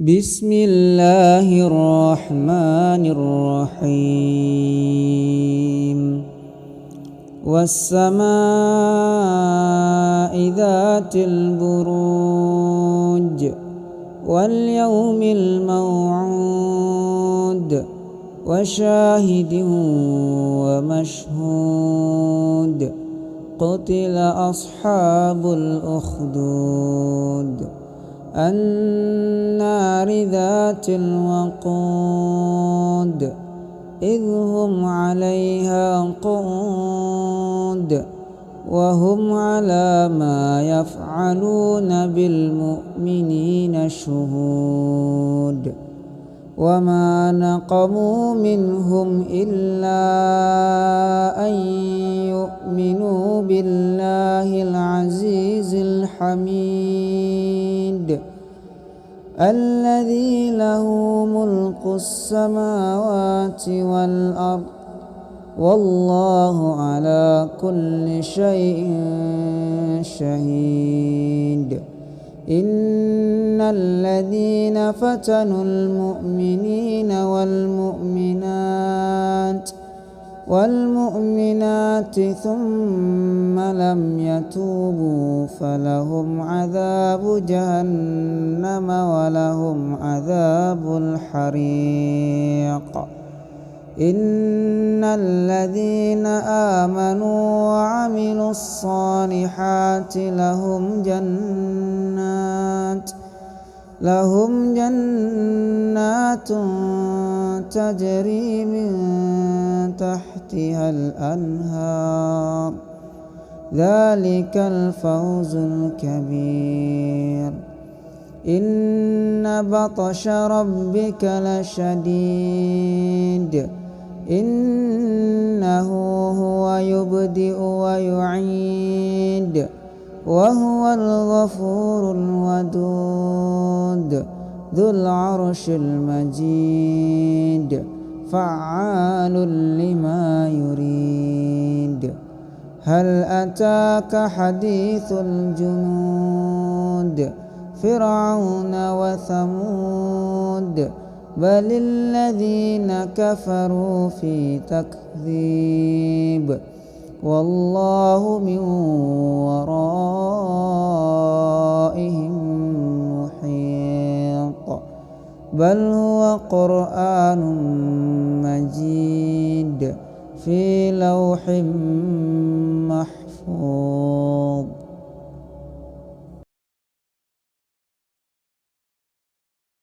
بسم الله الرحمن الرحيم والسماء ذات البروج واليوم الموعود وشاهد ومشهود قتل أصحاب الأخدود النار ذات الوقود إذ هم عليها قعود وهم على ما يفعلون بالمؤمنين شهود وما نقموا منهم إلا أن يؤمنوا بالله العزيز الحميد الذي له ملك السماوات والأرض والله على كل شيء شهيد إن الذين فتنوا المؤمنين والمؤمنات ثم لم يتوبوا فلهم عذاب جهنم ولهم عذاب الحريق إن الذين آمنوا وعملوا الصالحات لهم جنات تجري من تحتها الأنهار ذلك الفوز الكبير إن بطش ربك لشديد إنه هو يبدئ ويعيد وهو الغفور الودود ذو العرش المجيد فعال لما يريد هل أتاك حديث الجنود فرعون وثمود بل الذين كفروا في تكذيب والله من ورائهم محيط بل هو قرآن مجيد في لوح محفوظ.